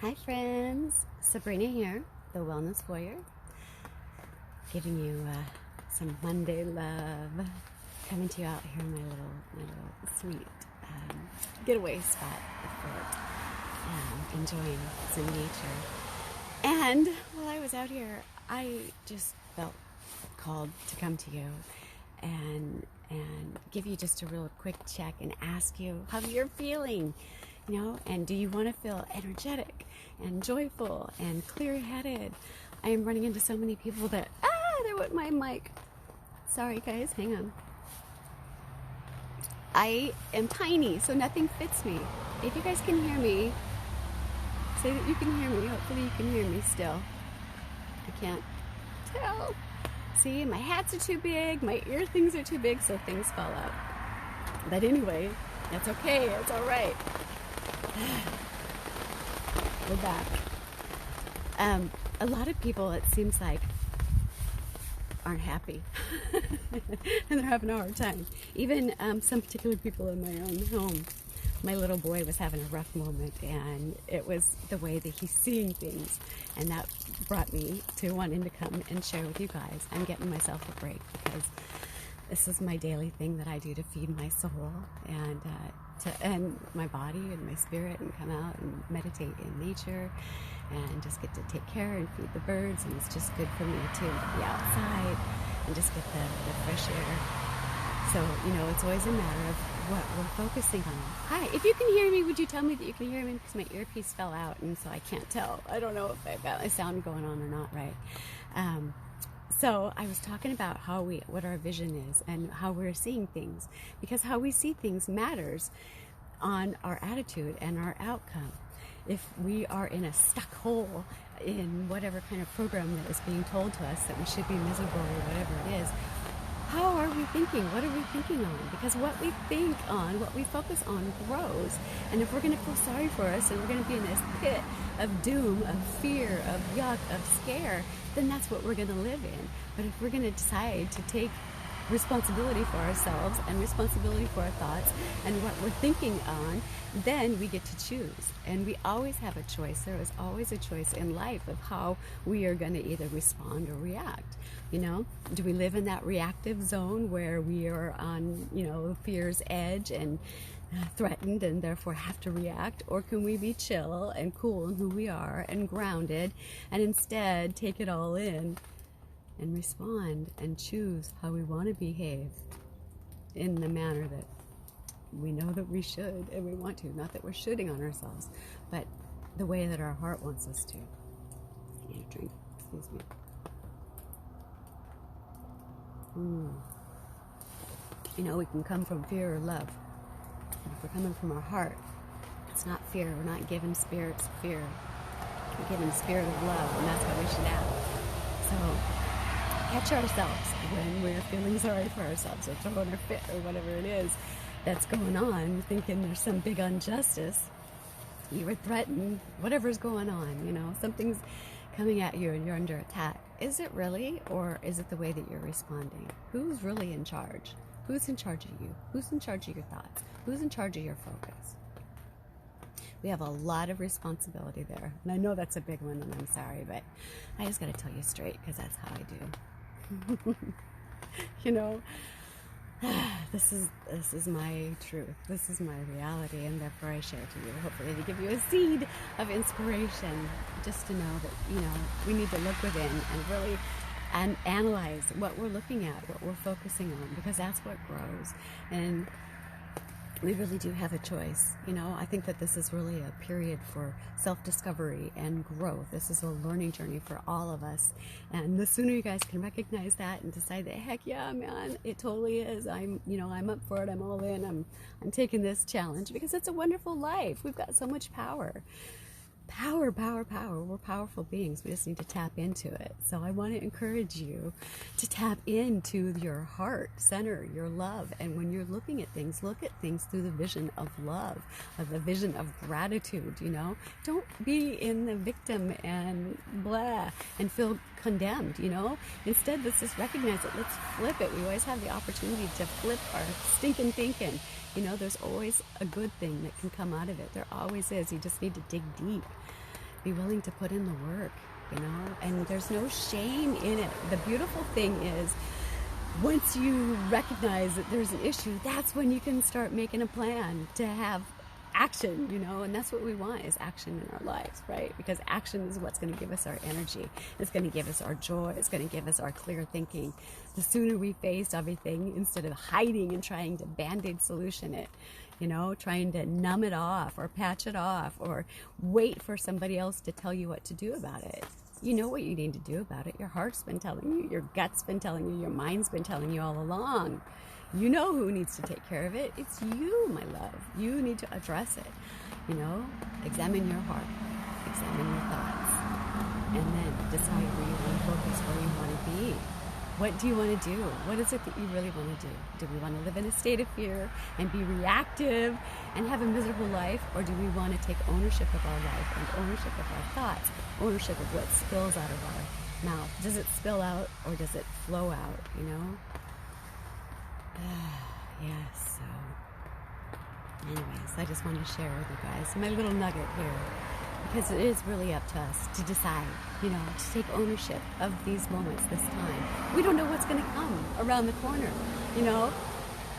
Hi friends, Sabrina here, the Wellness Warrior, giving you some Monday love, coming to you out here in my little sweet getaway spot for enjoying some nature. And while I was out here, I just felt called to come to you and give you just a real quick check and ask you how you're feeling. And do you want to feel energetic and joyful and clear-headed? I am running into so many people that, there went my mic. Sorry guys, hang on. I am tiny, so nothing fits me. If you guys can hear me, say that you can hear me. Hopefully you can hear me still. I can't tell. See, my hats are too big, my ear things are too big, so things fall out. But anyway, that's okay, it's all right. We're back. A lot of people, it seems like, aren't happy and they're having a hard time. Even some particular people in my own home. My little boy was having a rough moment, and it was the way that he's seeing things, and that brought me to wanting to come and share with you guys. I'm getting myself a break because this is my daily thing that I do to feed my soul and my body and my spirit, and come out and meditate in nature and just get to take care and feed the birds. And it's just good for me too to be outside and just get the fresh air. So, it's always a matter of what we're focusing on. Hi, if you can hear me, would you tell me that you can hear me? Because my earpiece fell out, and so I can't tell. I don't know if I've got my sound going on or not right. So I was talking about what our vision is and how we're seeing things, because how we see things matters on our attitude and our outcome. If we are in a stuck hole in whatever kind of program that is being told to us that we should be miserable or whatever it is, how are we thinking? What are we thinking on? Because what we think on, what we focus on, grows. And if we're going to feel sorry for us and we're going to be in this pit of doom, of fear, of yuck, of scare, then that's what we're going to live in. But if we're going to decide to take responsibility for ourselves and responsibility for our thoughts and what we're thinking on, then we get to choose. And we always have a choice. There is always a choice in life of how we are going to either respond or react. Do we live in that reactive zone where we are on, fear's edge and threatened and therefore have to react? Or can we be chill and cool in who we are and grounded and instead take it all in and respond and choose how we want to behave in the manner that we know that we should and we want to? Not that we're shooting on ourselves, but the way that our heart wants us to. I need a drink, excuse me. We can come from fear or love. And if we're coming from our heart, it's not fear. We're not giving spirits fear. We're giving the spirit of love, and that's what we should have. So catch ourselves when we're feeling sorry for ourselves or throwing a fit or whatever it is that's going on, thinking there's some big injustice. You were threatened, whatever's going on, something's coming at you and you're under attack. Is it really, or is it the way that you're responding? Who's really in charge? Who's in charge of you? Who's in charge of your thoughts? Who's in charge of your focus? We have a lot of responsibility there. And I know that's a big one, and I'm sorry, but I just got to tell you straight, because that's how I do. This is my truth. This is my reality, and therefore I share to you, hopefully to give you a seed of inspiration, just to know that, we need to look within and really analyze what we're looking at, what we're focusing on, because that's what grows. And we really do have a choice. I think that this is really a period for self-discovery and growth. This is a learning journey for all of us. And the sooner you guys can recognize that and decide that, heck yeah, man, it totally is. I'm up for it. I'm all in. I'm taking this challenge because it's a wonderful life. We've got so much power. Power, power, power. We're powerful beings. We just need to tap into it. So I want to encourage you to tap into your heart center, your love. And when you're looking at things, look at things through the vision of love, of the vision of gratitude, Don't be in the victim and blah and feel condemned, Instead, let's just recognize it. Let's flip it. We always have the opportunity to flip our stinking thinking. There's always a good thing that can come out of it. There always is. You just need to dig deep. Be willing to put in the work, and there's no shame in it. The beautiful thing is, once you recognize that there's an issue, that's when you can start making a plan to have action, and that's what we want, is action in our lives, right? Because action is what's going to give us our energy. It's going to give us our joy. It's going to give us our clear thinking. The sooner we face everything, instead of hiding and trying to band-aid solution it, trying to numb it off or patch it off or wait for somebody else to tell you what to do about it. You know what you need to do about it. Your heart's been telling you, your gut's been telling you, your mind's been telling you all along. You know who needs to take care of it. It's you, my love. You need to address it. Examine your heart, examine your thoughts, and then decide where you want to focus, where you want to be. What do you want to do? What is it that you really want to do? Do we want to live in a state of fear and be reactive and have a miserable life? Or do we want to take ownership of our life and ownership of our thoughts, ownership of what spills out of our mouth? Does it spill out or does it flow out, Yes, so anyways, I just want to share with you guys my little nugget here, because it is really up to us to decide, to take ownership of these moments this time. We don't know what's going to come around the corner,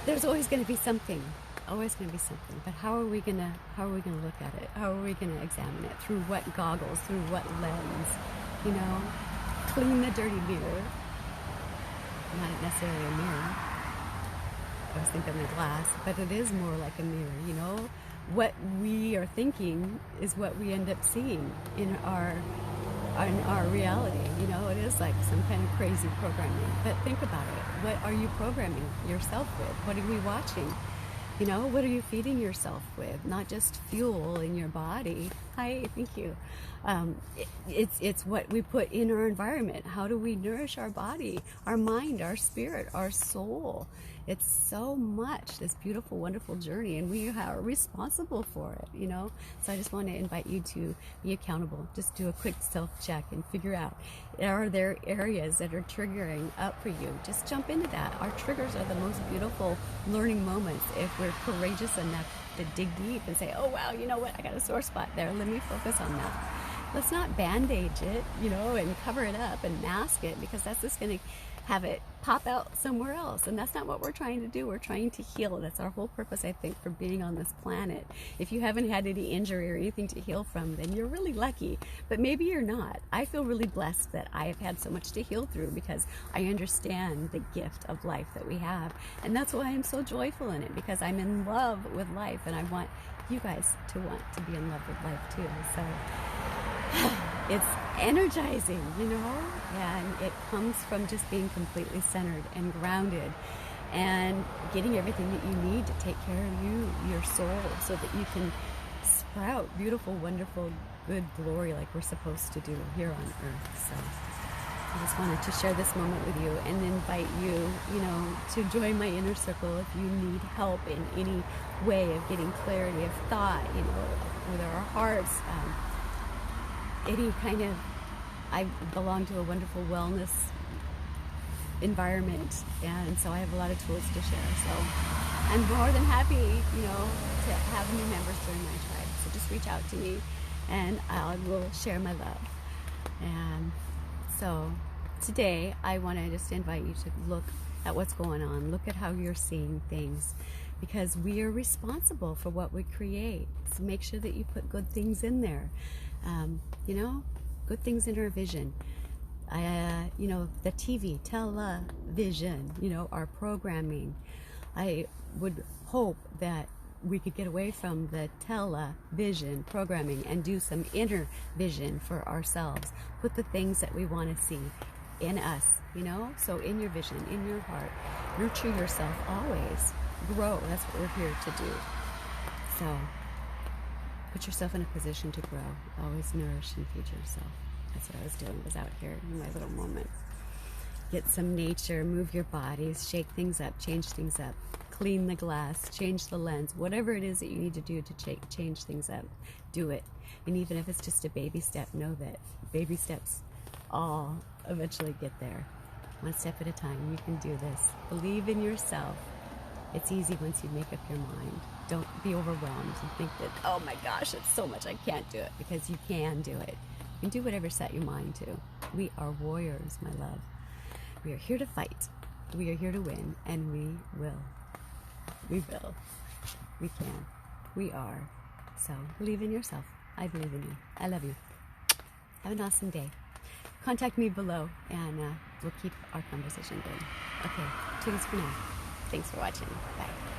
There's always going to be something, but how are we going to look at it? How are we going to examine it? Through what goggles, through what lens, Clean the dirty mirror. Not necessarily a mirror. I was thinking the glass, but it is more like a mirror, What we are thinking is what we end up seeing in our reality, It is like some kind of crazy programming. But think about it. What are you programming yourself with? What are we watching? What are you feeding yourself with? Not just fuel in your body. Hi, thank you. It's what we put in our environment. How do we nourish our body, our mind, our spirit, our soul? It's so much, this beautiful, wonderful journey, and we are responsible for it, So I just want to invite you to be accountable. Just do a quick self-check and figure out, are there areas that are triggering up for you? Just jump into that. Our triggers are the most beautiful learning moments if we're courageous enough to dig deep and say, oh, wow, you know what? I got a sore spot there. Let me focus on that. Let's not band-aid it, and cover it up and mask it, because that's just going to have it pop out somewhere else. And that's not what we're trying to do. We're trying to heal. That's our whole purpose, I think, for being on this planet. If you haven't had any injury or anything to heal from, then you're really lucky. But maybe you're not. I feel really blessed that I have had so much to heal through, because I understand the gift of life that we have. And that's why I'm so joyful in it, because I'm in love with life, and I want you guys to want to be in love with life too. So it's energizing, and it comes from just being completely centered and grounded and getting everything that you need to take care of you, your soul, so that you can sprout beautiful, wonderful, good glory like we're supposed to do here on earth. So I just wanted to share this moment with you and invite you, to join my inner circle if you need help in any way of getting clarity of thought, with our hearts. Any kind of, I belong to a wonderful wellness environment, and so I have a lot of tools to share. So I'm more than happy, to have new members join my tribe. So just reach out to me, and I will share my love. And so today I want to just invite you to look at what's going on. Look at how you're seeing things, because we are responsible for what we create. So make sure that you put good things in there. Good things in our vision. The TV, television, our programming. I would hope that we could get away from the television programming and do some inner vision for ourselves. Put the things that we want to see in us, so in your vision, in your heart. Nurture yourself always. Grow. That's what we're here to do. So put yourself in a position to grow. Always nourish and feed yourself. That's what I was doing, was out here in my little moment. Get some nature, move your bodies, shake things up, change things up, clean the glass, change the lens, whatever it is that you need to do to change things up, do it. And even if it's just a baby step, know that baby steps all eventually get there. One step at a time. You can do this. Believe in yourself. It's easy once you make up your mind. Don't be overwhelmed and think that, oh my gosh, it's so much, I can't do it, because you can do it. You can do whatever set your mind to. We are warriors, my love. We are here to fight. We are here to win, and we will. We will. We can. We are. So believe in yourself. I believe in you. I love you. Have an awesome day. Contact me below, and we'll keep our conversation going. Okay, toodles for now. Thanks for watching. Bye.